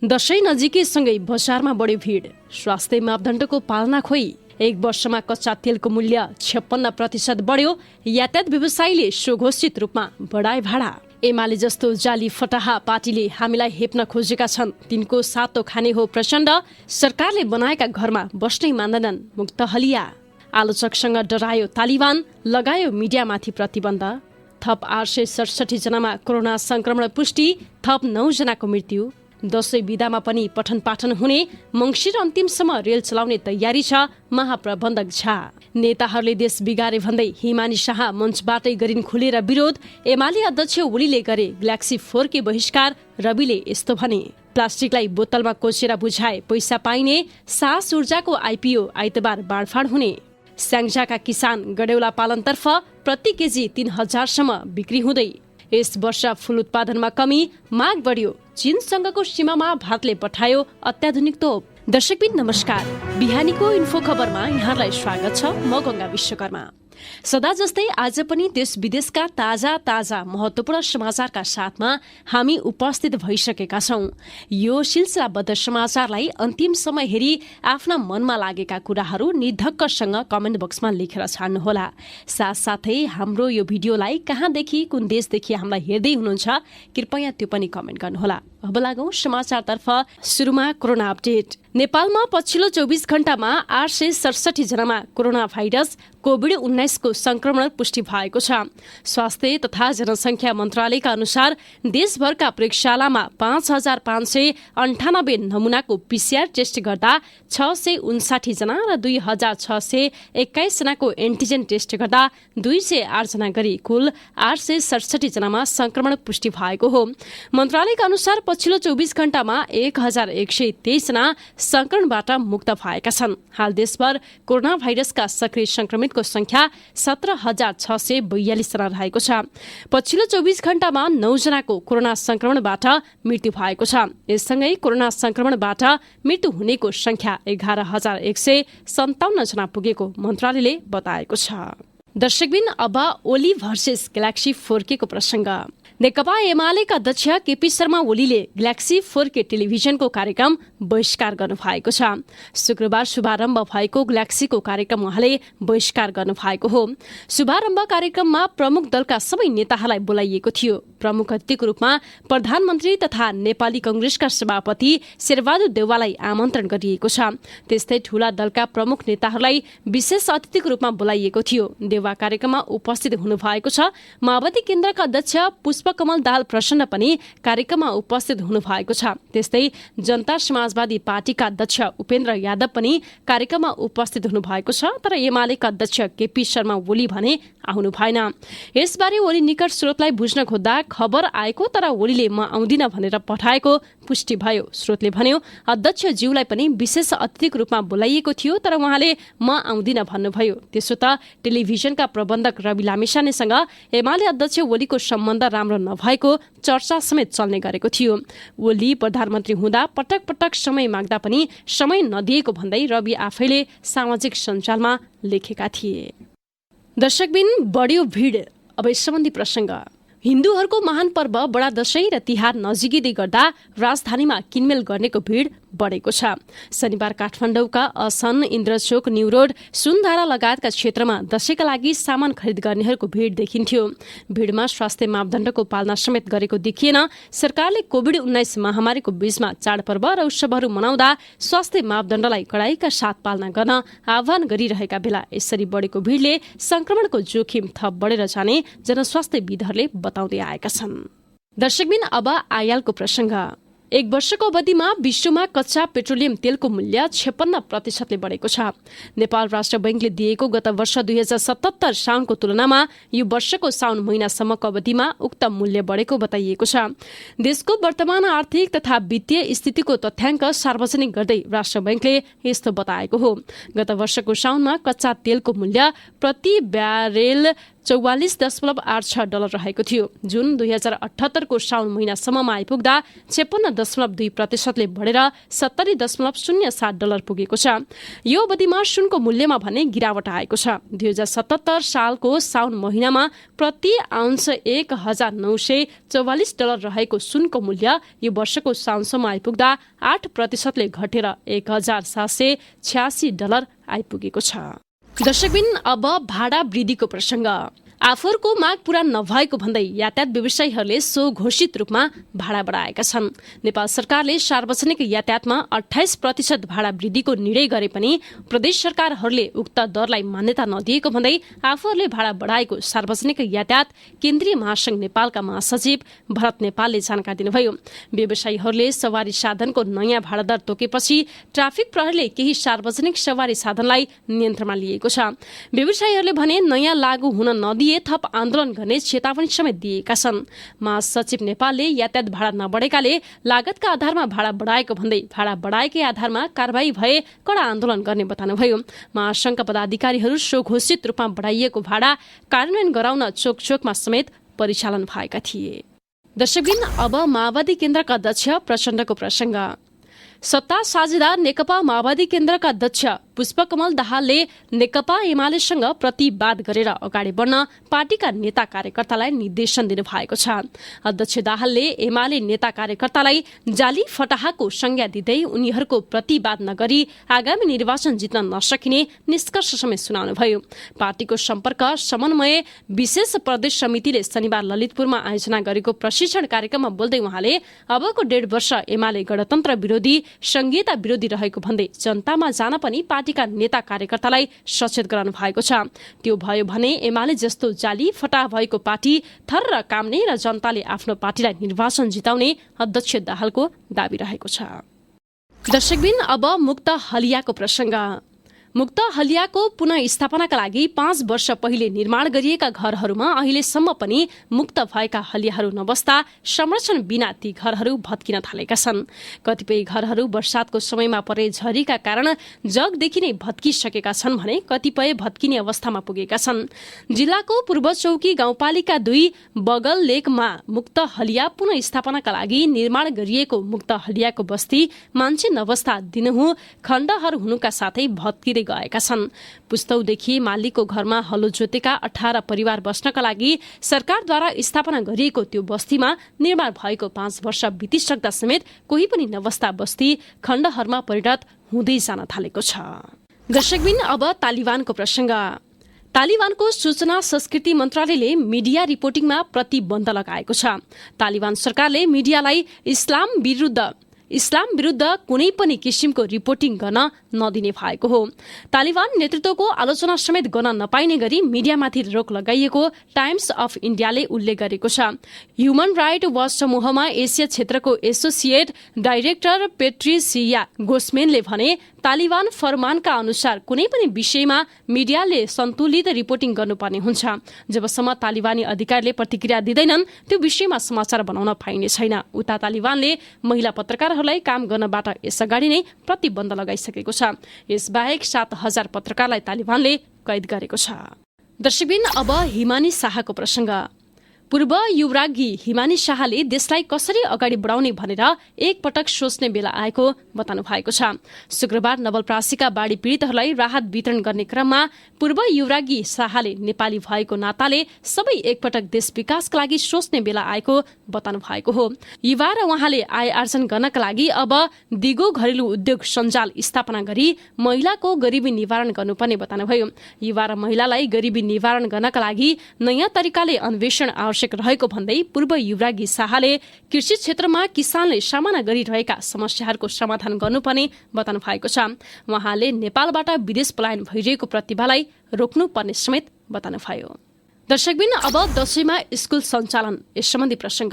दशैं नजिकैसँगै बजारमा बढ्यो भिड। स्वास्थ्य मापदण्डको पालना खोइ। 1 वर्षमा कच्चा तेलको मूल्य 56% बढ्यो। यातायात व्यवसायीले स्वघोषित रूपमा बढाए भाडा। एमाले जस्तो जाली फटाहा पार्टीले हामीलाई हेप्न खोजेका छन्, तिनको सातो खाने हो प्रचण्ड। सरकारले बनाएका घरमा बस्नै मान्दैनन् मुक्त हलिया। आलोचकसँग डरायो तालिबान, लगायो मिडियामाथि प्रतिबन्ध। थप 867 जनामा कोरोना संक्रमण पुष्टि, थप 9 जनाको मृत्यु। दशैं बिदामा पनि पठन पाठन हुने, मङ्सिर अन्तिमसम्म रेल चलाउने तयारी छ महाप्रबन्धक झा। नेताहरूले देश बिगारे भन्दै हिमानी शाह मञ्चबाटै गरिन् खुलेर विरोध। एमाले अध्यक्ष ओलीले गरे ग्यालेक्सी 4 बहिष्कार, रविले यस्तो भने। प्लास्टिकलाई बोतलमा कोचेर बुझाए पैसा पाइने, सास ऊर्जाको आइपिओ आइतबार बाँडफाँड हुने। स्याङ्जाका किसान गडेउला पालनतर्फ प्रति केजी 3000 सम्म बिक्री हुँदै। यस वर्ष फूल उत्पादनमा कमी, माग बढ्यो। चीनसँगको सीमामा भारतले पठायो अत्याधुनिक तोप। दर्शकबिन नमस्कार, बिहानीको इन्फो खबरमा यहाँलाई स्वागत छ। म गंगा विश्वकर्मा। सदा जस्तै आज पनि देश विदेशका ताजा महत्वपूर्ण समाचारका साथमा हामी उपस्थित भइसकेका छौं। यो सिलसिलाबद्ध समाचारलाई अन्तिमसम्म हेरी आफ्ना मनमा लागेका कुराहरू निर्धक्कसँग कमेन्ट बक्समा लेखेर छाड्नुहोला। साथसाथै हाम्रो यो भिडियोलाई कहाँदेखि, कुन देशदेखि हामीलाई हेर्दै हुनुहुन्छ, कृपया त्यो पनि कमेन्ट गर्नुहोला। अब लागौं समाचारतर्फ। सुरुमा कोरोना अपडेट। नेपालमा पछिल्लो 24 घण्टामा 867 जनामा कोरोना भाइरस कोभिड-19 को संक्रमण पुष्टि भएको छ। स्वास्थ्य तथा जनसंख्या मन्त्रालयका अनुसार देशभरका प्रयोगशालामा 5598 नमुनाको पीसीआर टेस्ट गर्दा 659 जना र 2621 जनाको एन्टिजेन टेस्ट गर्दा 208 जना गरी कुल 867 जनामा संक्रमण पुष्टि भएको हो। मन्त्रालयका अनुसार पछिल्लो 24 घण्टामा 1123 जना संक्रमणबाट मुक्त भएका छन्। हाल देशभर कोरोना भाइरसका सक्रिय संक्रमितको संख्या 17642 जना रहेको छ। पछिल्लो 24 घण्टामा 9 जनाको कोरोना संक्रमणबाट मृत्यु भएको छ। यससँगै कोरोना संक्रमणबाट मृत्यु हुनेको संख्या 11157 जना पुगेको मन्त्रालयले बताएको छ। दर्शकबिन अब ओली भर्सेस ग्यालेक्सी 4 को प्रसंग। नेकपा एमालेका अध्यक्ष केपी शर्मा ओलीले ग्यालेक्सी 4 टेलिभिजनको कार्यक्रम बहिष्कार गर्नुभएको छ। शुक्रबार शुभारम्भ भएको ग्यालेक्सीको कार्यक्रम उहाँले बहिष्कार गर्नुभएको हो। शुभारम्भ कार्यक्रममा प्रमुख दलका सबै नेताहरूलाई बोलाइएको थियो। प्रमुख अतिथिको रूपमा प्रधानमन्त्री तथा नेपाली कंग्रेसका सभापति शेरबहादुर देउवालाई आमन्त्रण गरिएको छ। त्यस्तै ठूला दलका प्रमुख नेताहरूलाई विशेष अतिथिको रूपमा बोलाइएको थियो। देउवा कार्यक्रममा उपस्थित हुनुभएको छ। माओवादी केन्द्रका अध्यक्ष पुष्पकमल दाहाल प्रचण्ड पनि कार्यक्रममा उपस्थित हुनुभएको छ। त्यस्तै जनता समाजवादी पार्टीका अध्यक्ष उपेन्द्र यादव पनि कार्यक्रममा उपस्थित हुनुभएको छ। तर एमालेका अध्यक्ष केपी शर्मा ओली भने आउनु भएन। यसबारे ओली निकट स्रोतलाई बुझ्न खोज्दा खबर आएको, तर ओलीले म आउँदिन भनेर पठाएको पुष्टि भयो। स्रोतले भन्यो अध्यक्षज्यूलाई पनि विशेष अतिथिको रूपमा बोलाइएको थियो, तर उहाँले म आउँदिन भन्नुभयो। त्यसो त टेलिभिजनका प्रबन्धक रवि लामिछानेसँग एमाले अध्यक्ष ओलीको सम्बन्ध राम्रो नभएको चर्चा समेत चल्ने गरेको थियो। ओली प्रधानमन्त्री हुँदा पटक पटक समय माग्दा पनि समय नदिएको भन्दै रवि आफैले सामाजिक सञ्जालमा लेखेका थिए। दर्शकबिन बढ्यो भिड। अब यस सम्बन्धी प्रसंग। हिन्दूहरूको महान पर्व बडा दशैं र तिहार नजिकै गर्दा राजधानीमा किनमेल गर्नेको भिड बढेको छ। शनिबार काठमाडौँका असन, इन्द्रचोक, न्यू रोड, सुनधारा लगायतका क्षेत्रमा दशैंका लागि सामान खरिद गर्नेहरूको भिड देखिन्थ्यो। भिडमा स्वास्थ्य मापदण्डको पालना समेत गरेको देखिएन। सरकारले कोभिड-19 महामारीको बीचमा चाडपर्व र उत्सवहरू मनाउँदा स्वास्थ्य मापदण्डलाई कडाइका साथ पालना गर्न आह्वान गरिरहेका बेला यसरी बढेको भिडले संक्रमणको जोखिम थप बढेर जाने जनस्वास्थ्यविदहरूले बताउँदै आएका छन्। दर्शकबिन अब आयालको प्रसंग। 1 वर्षको अवधिमा विश्वमा कच्चा पेट्रोलियम तेलको मूल्य 56% बढेको छ। नेपाल राष्ट्र बैंकले दिएको गत वर्ष 2077 साउनको तुलनामा यो वर्षको साउन महिनासम्मको अवधिमा उक्त मूल्य बढेको बताइएको छ। देशको वर्तमान आर्थिक तथा वित्तीय स्थितिको तथ्याङ्क सार्वजनिक गर्दै राष्ट्र बैंकले यस्तो बताएको हो। गत वर्षको साउनमा कच्चा तेलको मूल्य प्रति ब्यारेल $44.86 रहेको थियो। जुन 2078 को साउन महिनासम्ममा आइपुग्दा 56.2% बढेर $70.07 पुगेको छ। यो अवधिमा सुनको मूल्यमा भने गिरावट आएको छ। 2077 सालको साउन महिनामा प्रति आउन्स $1944 रहेको सुनको मूल्य यो वर्षको साउनसम्म आइपुग्दा 8% घटेर $1786 आइपुगेको छ। दर्शकबिन अब भाडा वृद्धिको प्रसंग। आफूहरूको माग पूरा नभएको भन्दै यातायात व्यवसायीहरूले सो घोषित रूपमा भाडा बढाएका छन्। नेपाल सरकारले सार्वजनिक यातायातमा 28% भाडा वृद्धिको निर्णय गरे पनि प्रदेश सरकारहरूले उक्त दरलाई मान्यता नदिएको भन्दै आफूहरूले भाडा बढाएको सार्वजनिक यातायात केन्द्रीय महासंघ नेपालका महासचिव भरत नेपालले जानकारी दिनुभयो। व्यवसायीहरूले सवारी साधनको नयाँ भाडा दर तोकेपछि ट्राफिक प्रहरीले केही सार्वजनिक सवारी साधनलाई नियन्त्रणमा लिएको छ। व्यवसायीहरूले भने नयाँ लागू हुन नदिए थप आन्दोलन गर्ने चेतावनी समेत दिएका छन्। महासचिव नेपालले यातायात भाडा नबढेकाले लागतका आधारमा भाडा बढाएको भन्दै भाडा बढाएकै आधारमा कारबाही भए कडा आन्दोलन गर्ने बताउनुभयो। महासंघका पदाधिकारीहरू स्वघोषित रूपमा बढाइएको भाडा कार्यान्वयन गराउन चोकचोकमा समेत परिचालन भएका थिए। दर्शकबिन अब माओवादी केन्द्रका अध्यक्ष प्रचण्डको प्रसंग। सत्ता साझेदार नेकपा माओवादी केन्द्रका अध्यक्ष पुष्पकमल दाहालले नेकपा एमालेसँग प्रतिवाद गरेर अगाडि बढ्न पार्टीका नेता कार्यकर्तालाई निर्देशन दिनुभएको छ। अध्यक्ष दाहालले एमाले नेता कार्यकर्तालाई जाली फटाहाको संज्ञा दिँदै उनीहरूको प्रतिवाद नगरी आगामी निर्वाचन जित्न नसकिने निष्कर्ष समेत सुनाउनुभयो। पार्टीको सम्पर्क समन्वय विशेष प्रदेश समितिले शनिबार ललितपुरमा आयोजना गरेको प्रशिक्षण कार्यक्रममा बोल्दै उहाँले अबको 1.5 वर्ष एमाले गणतन्त्र विरोधी संघीयता विरोधी रहेको भन्दै जनतामा जान पनि पार्टीका नेता कार्यकर्तालाई सचेत गराउनु भएको छ। त्यो भयो भने एमाले जस्तो जाली फटाहा भएको पार्टी थर काम्ने र जनताले आफ्नो पार्टीलाई निर्वाचन जिताउने अध्यक्ष दाहालको दाबी रहेको छ। दर्शकबिन अब मुक्त हलियाको प्रसंग। मुक्त हलियाको पुनः स्थापनाका लागि 5 वर्ष पहिले निर्माण गरिएका घरहरूमा अहिलेसम्म पनि मुक्त भएका हलियाहरू नबस्दा संरक्षण बिना ती घरहरू भत्किन थालेका छन्। कतिपय घरहरू वर्षातको समयमा परे झरीका कारण जगदेखि नै भत्किसकेका छन् भने कतिपय भत्किने अवस्थामा पुगेका छन्। जिल्लाको पूर्व चौकी गाउँपालिका 2 बगल लेकमा मुक्त हलिया पुनः स्थापनाका लागि निर्माण गरिएको मुक्त हलियाको बस्ती मान्छे नबस्दा दिनहुँ खण्डहर हुनुका साथै भत्किँदै गएका छन्। पुस्तौदेखि मालिकको घरमा हलो जोतेका 18 परिवार बस्नका लागि सरकारद्वारा स्थापना गरिएको त्यो बस्तीमा निर्माण भएको 5 वर्ष बितिसक्दा समेत कोही पनि नबस्दा बस्ती खण्डहरमा परिणत हुँदै जान थालेको छ। दर्शकबिन अब तालिबानको प्रसंग। तालिबानको सूचना संस्कृति मन्त्रालयले मिडिया रिपोर्टिङमा प्रतिबन्ध लगाएको छ। तालिबान सरकारले मिडियालाई इस्लाम विरुद्ध कुनै पनि किसिमको रिपोर्टिङ गर्न नदिने भएको हो। तालिबान नेतृत्वको आलोचना समेत गर्न नपाइने गरी मिडियामाथि रोक लगाइएको टाइम्स अफ इन्डियाले उल्लेख गरेको छ। ह्युमन राइट वाच समूहमा एसिया क्षेत्रको एसोसिएट डाइरेक्टर पेट्रिसिया गोस्मेनले भने तालिबान फरमानका अनुसार कुनै पनि विषयमा मिडियाले सन्तुलित रिपोर्टिङ गर्नुपर्ने हुन्छ। जबसम्म तालिबानी अधिकारीले प्रतिक्रिया दिँदैनन् त्यो विषयमा समाचार बनाउन पाइने छैन। उता तालिबानले महिला पत्रकारहरूलाई काम गर्नबाट यसअगाडि नै प्रतिबन्ध लगाइसकेको छ। यसबाहेक 7000 पत्रकारलाई तालिबानले कैद गरेको छ। दर्शकबिन अब हिमानी शाहको प्रसंग। पूर्व युवराज्ञी हिमानी शाहले देशलाई कसरी अगाडि बढाउने भनेर एकपटक सोच्ने बेला आएको बताउनु भएको छ। शुक्रबार नवलप्रासीका बाढी पीडितहरूलाई राहत वितरण गर्ने क्रममा पूर्व युवराज्ञी शाहले नेपाली भएको नाताले सबै एकपटक देश विकासका लागि सोच्ने बेला आएको बताउनु भएको हो। युवा र उहाँले आय आर्जन गर्नका लागि अब दिगो घरेलु उद्योग सञ्जाल स्थापना गरी महिलाको गरिबी निवारण गर्नुपर्ने बताउनुभयो। युवा र महिलालाई गरिबी निवारण गर्नका लागि नयाँ तरिकाले अन्वेषण आवश्यक रहेको भन्दै पूर्व युवराज्ञी शाहले कृषि क्षेत्रमा किसानले सामना गरिरहेका समस्याहरूको समाधान गर्नुपर्ने बताउनु भएको छ। उहाँले नेपालबाट विदेश पलायन भइरहेको प्रतिभालाई रोक्नुपर्ने समेत बताउनु भयो। दर्शकबिन अब दशैंमा स्कुल सञ्चालन यस सम्बन्धी प्रसंग।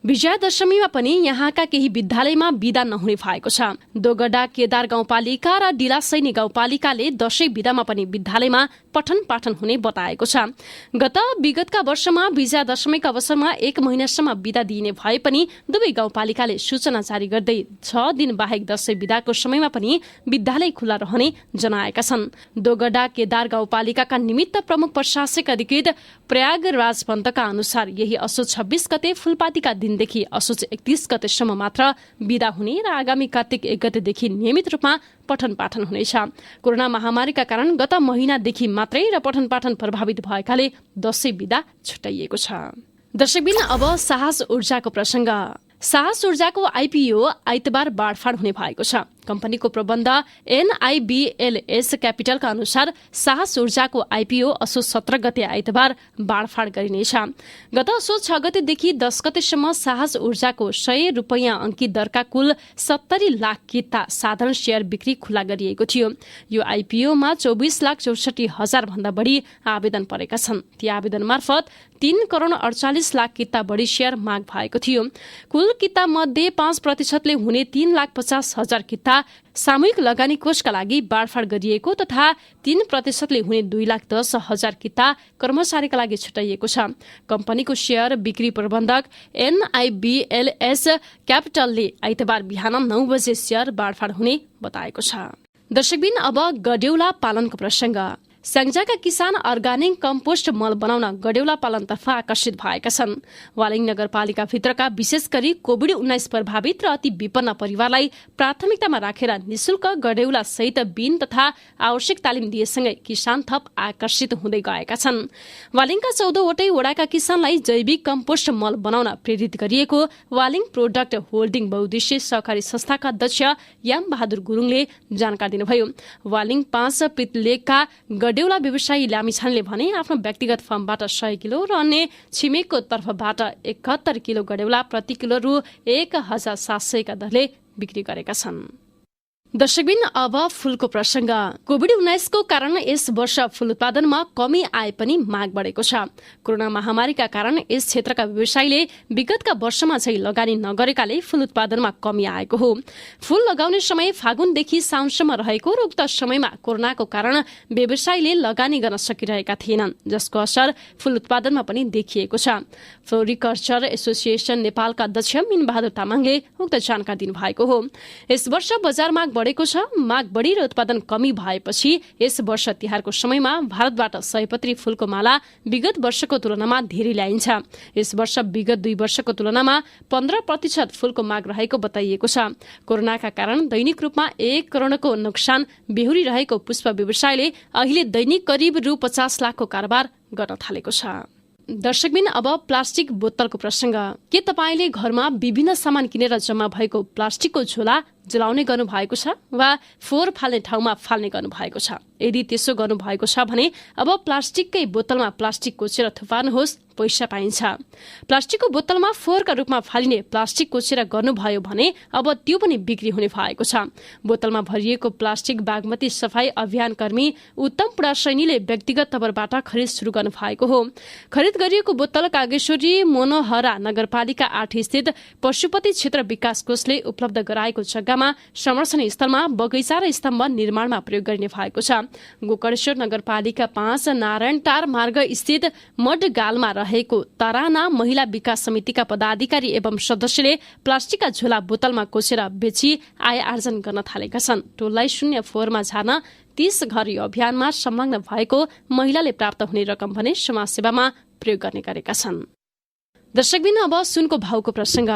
विजयादशमीमा पनि यहाँका केही विद्यालयमा बिदा नहुने भएको छ। दोगडा केदार गाउँपालिका र डिलासैनी गाउँपालिकाले दशैं बिदामा पनि विद्यालयमा पठन पाठन हुने बताएको छ। विगतका वर्षमा विजयादशमीका अवसरमा 1 महिनासम्म बिदा दिइने भए पनि दुवै गाउँपालिकाले सूचना जारी गर्दै 6 दिन बाहेक दशैं बिदाको समयमा पनि विद्यालय खुला रहने जनाएका छन्। दोगडा केदार गाउँपालिकाका निमित्त प्रमुख प्रशासक अधिकृत प्रयागराज पन्तका अनुसार यही असोज 26 गते फुलपातीका दिनदेखि असोज 31 गतेसम्म मात्र बिदा हुने र आगामी कार्तिक 1 गतेदेखि नियमित रूपमा पठन पाठन हुनेछ। कोरोना महामारीका कारण गत महिनादेखि मात्रै र पठन पाठन प्रभावित भएकाले दशैं बिदा छुट्याइएको छ। दर्शकबिन अब साहस ऊर्जाको प्रसंग। साहस ऊर्जाको आइपीओ आइतबार बाँडफाँड हुने भएको छ। कम्पनीको प्रबन्ध NIBLS क्यापिटलका अनुसार साहस ऊर्जाको आइपीओ असोज 17 गते आइतबार बाँडफाँड गरिनेछ। गत असोज 6 गतेदेखि 10 गतेसम्म साहस ऊर्जाको 100 रुपैयाँ अंकित दरका कुल 70 लाख किता साधारण शेयर बिक्री खुला गरिएको थियो। यो आइपीओमा 24,64,000 भन्दा बढी आवेदन परेका छन्। ती आवेदन मार्फत 3,48 लाख किता बढी शेयर माग भएको थियो। कुल किता मध्ये 5% ले हुने 3,50,000 किता सामूहिक लगानी कोषका लागि बाँडफाँड गरिएको तथा 3% ले हुने 2,10,000 किता कर्मचारीका लागि छुट्याइएको छ। कम्पनीको शेयर बिक्री प्रबन्धक NIBLS क्यापिटलले आइतबार बिहान 9 बजे शेयर बाँडफाँड हुने बताएको छ। दर्शकबिन अब गडेउला पालनको प्रसंग। स्याङ्जाका किसान अर्गानिक कम्पोस्ट मल बनाउन गडेउला पालनतर्फ आकर्षित भएका छन्। वालिङ नगरपालिका भित्रका विशेष गरी कोभिड-19 प्रभावित र अति विपन्न परिवारलाई प्राथमिकतामा राखेर निशुल्क गडेउला सहित बिन तथा आवश्यक तालिम दिएसँगै किसान थप आकर्षित हुँदै गएका छन्। वालिङका 14 वटै वडाका किसानलाई जैविक कम्पोस्ट मल बनाउन प्रेरित गरिएको वालिङ प्रोडक्ट होल्डिङ बहुद्देश्य सहकारी संस्थाका अध्यक्ष याम बहादुर गुरुङले जानकारी दिनुभयो। वालिङ 5 पितलेका गडेउला व्यवसायी लामिछानले भने आफ्नो व्यक्तिगत फर्मबाट 100 किलो र अन्य छिमेकको तर्फबाट 71 किलो गडेउला प्रति किलो रु 1,700 का दरले बिक्री गरेका छन्। दर्शकबिन अब फूलको प्रसंग। कोभिड-19 को कारण यस वर्ष फूल उत्पादनमा कमी आए पनि माग बढेको छ। कोरोना महामारीका कारण यस क्षेत्रका व्यवसायीले विगतका वर्षमा चाहिँ लगानी नगरेकाले फूल उत्पादनमा कमी आएको हो। फूल लगाउने समय फागुनदेखि साउनसम्म रहेको र उक्त समयमा कोरोनाको कारण व्यवसायीले लगानी गर्न सकिरहेका थिएनन्, जसको असर फूल उत्पादनमा पनि देखिएको छ। फ्लोरिकल्चर एसोसिएसन नेपालका अध्यक्ष मिन बहादुर तामाङले उक्त जानकारी दिनुभएको हो। यस वर्ष बजार माग बढेको छ। माग बढी र उत्पादन कमी भएपछि यस वर्ष तिहारको समयमा भारतबाट सयपत्री फूलको माला विगत वर्षको तुलनामा धेरै ल्याइन्छ। यस वर्ष विगत 2 वर्षको तुलनामा 15% फूलको माग रहेको बताइएको छ। कोरोनाका कारण दैनिक रूपमा 1 करोडको नोक्सान बेहोरिरहेको पुष्प व्यवसायले अहिले दैनिक करिब रु 50 लाखको कारोबार गर्न थालेको छ। दर्शकबिन अब प्लास्टिक बोतलको प्रसंग। के तपाईले घरमा विभिन्न सामान किनेर जम्मा भएको प्लास्टिकको झोला जलाउने गर्नु भएको छ वा फोहोर फाल्ने ठाउँमा फाल्ने गर्नु भएको छ? यदि त्यसो गर्नु भएको छ भने अब प्लास्टिककै बोतलमा प्लास्टिक कोचेर थुपार्नुहोस्, पैसा पाइन्छ। प्लास्टिकको बोतलमा फोहोरका रूपमा फालिने प्लास्टिक कोचेर गर्नुभयो भने अब त्यो पनि बिक्री हुने भएको छ। बोतलमा भरिएको प्लास्टिक बागमती सफाई अभियान कर्मी उत्तम पुडासैनीले व्यक्तिगत तवरबाट खरिद सुरु गर्नु भएको हो। खरिद गरिएको बोतल कागेश्वरी मनोहरा नगरपालिका 8 स्थित पशुपति क्षेत्र विकास कोषले उपलब्ध गराएको जग्गामा समर्पण स्थलमा बगैँचा र स्तम्भ निर्माणमा प्रयोग गरिने भएको छ। गोकर्णेश्वर नगरपालिका 5 नारायणटार मार्ग स्थित मडगालमा रहेको तराना महिला विकास समितिका पदाधिकारी एवं सदस्यले प्लास्टिकका झोला बोतलमा कोसेर बेची आय आर्जन गर्न थालेका छन्। टोललाई शून्य फोहोरमा झार्न 30 घर यो अभियानमा संलग्न भएको महिलाले प्राप्त हुने रकम भने समाजसेवामा प्रयोग गर्ने गरेका छन्। दर्शकबिन अब सुनको भाउको प्रसंग।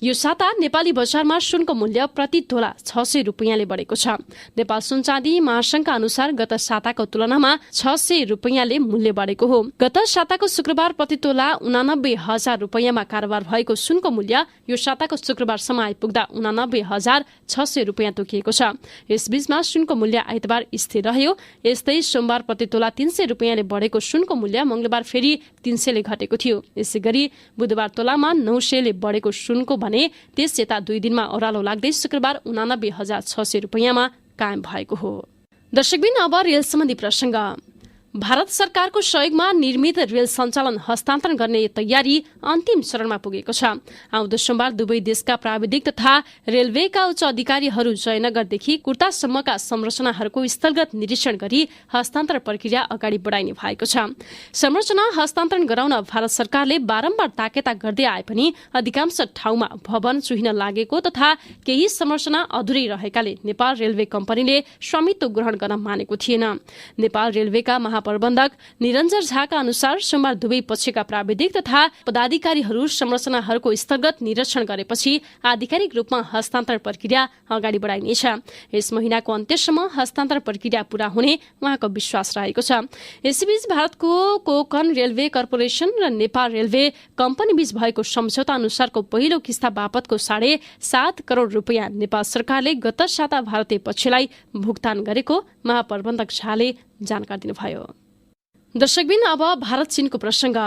यो साता नेपाली बजारमा सुनको मूल्य प्रति तोला 600 रुपैयाँले बढेको छ। नेपाल सुन चाँदी महासंघका अनुसार गत साताको तुलनामा 600 रुपैयाँले मूल्य बढेको हो। गत साताको शुक्रबार प्रति तोला 89,000 रुपैयाँमा कारोबार भएको सुनको मूल्य यो साताको शुक्रबारसम्म आइपुग्दा 89,600 रुपैयाँ तोकिएको छ। यसबीचमा सुनको मूल्य आइतबार स्थिर रह्यो। यस्तै सोमबार प्रति तोला 300 रुपैयाँले बढेको सुनको मूल्य मंगलबार फेरि 300ले घटेको थियो। यसैगरी बुधबार तोलामा 900 ले बढेको सुनको भने त्यस यता 2 दिनमा ओह्रालो लाग्दै शुक्रबार 89,600 रुपैयाँमा कायम भएको हो। दर्शकबिन अब रेल सम्बन्धी प्रसंग। भारत सरकारको सहयोगमा निर्मित रेल सञ्चालन हस्तान्तरण गर्ने तयारी अन्तिम चरणमा पुगेको छ। आउँदो सोमबार दुवै देशका प्राविधिक तथा रेलवेका उच्च अधिकारीहरू जयनगरदेखि कुर्तासम्मका संरचनाहरूको स्थलगत निरीक्षण गरी हस्तान्तरण प्रक्रिया अगाडि बढाइने भएको छ। संरचना हस्तान्तरण गराउन भारत सरकारले बारम्बार ताकेता गर्दै आए पनि अधिकांश ठाउँमा भवन चुहिन लागेको तथा केही संरचना अधुरै रहेकाले नेपाल रेलवे कम्पनीले स्वामित्व ग्रहण गर्न मानेको थिएन। नेपाल रेलवेका प्रबन्धक निरञ्जन झाका अनुसार सोमबार दुवै पक्षका प्राविधिक तथा पदाधिकारीहरू संरचनाहरूको स्थलगत निरीक्षण गरेपछि आधिकारिक रूपमा हस्तान्तरण प्रक्रिया अगाडि बढाइनेछ। यस महिनाको अन्त्यसम्म हस्तान्तरण प्रक्रिया पूरा हुने उहाँको विश्वास रहेको छ। यसैबीच भारतको कोकण रेलवे कर्पोरेसन र नेपाल रेलवे कम्पनी बीच भएको सम्झौता अनुसारको पहिलो किस्ता बापतको 7.5 करोड रुपियाँ नेपाल सरकारले गत साता भारतीय पक्षलाई भुक्तान गरेको महाप्रबन्धक झाले जानकारी दिनुभयो। दर्शकबिन अब भारत चीनको प्रसंग।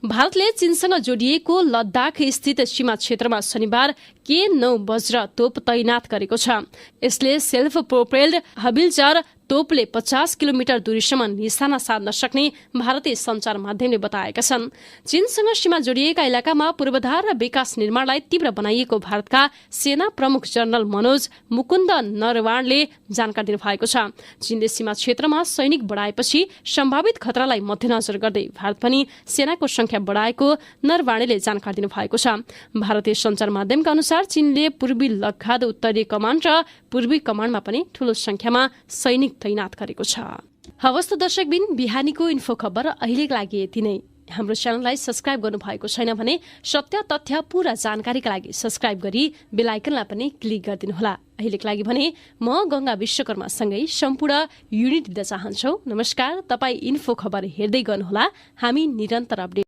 भारतले चीनसँग जोडिएको लद्दाख स्थित सीमा क्षेत्रमा शनिबार K9 वज्र तोप तैनात गरेको छ। यसले सेल्फ प्रोपेल्ड हबिलजार तोपले 50 किलोमिटर दूरीसम्म निशाना साध्न सक्ने भारतीय सञ्चार माध्यमले बताएका छन्। चीनसँग सीमा जोडिएका इलाकामा पूर्वाधार र विकास निर्माणलाई तीव्र बनाइएको भारतका सेना प्रमुख जनरल मनोज मुकुन्द नरवाणले जानकारी दिनुभएको छ। चीनले सीमा क्षेत्रमा सैनिक बढाएपछि सम्भावित खतरालाई मध्यनजर गर्दै भारत पनि सेनाको संख्या बढाएको नरवाणेले जानकारी दिनुभएको छ। भारतीय सञ्चार माध्यमका अनुसार चीनले पूर्वी लद्दाख उत्तरी कमान्ड र पूर्वी कमान्डमा पनि ठूलो संख्यामा सैनिक तैनात गरेको छ। हवस् त दर्शकबिन, बिहानीको इन्फो खबर अहिलेको लागि यति नै। हाम्रो च्यानललाई सब्स्क्राइब गर्नुभएको छैन भने सत्य तथ्य पूरा जानकारीका लागि सब्स्क्राइब गरी बेल आइकनलाई पनि क्लिक गरिदिनुहोला। अहिलेको लागि भने म गंगा विश्वकर्मा सँगै सम्पूर्ण युनिट दिन चाहन्छौ। नमस्कार। तपाई इन्फो खबर हेर्दै गर्नुहोला। हामी निरन्तर अपडेट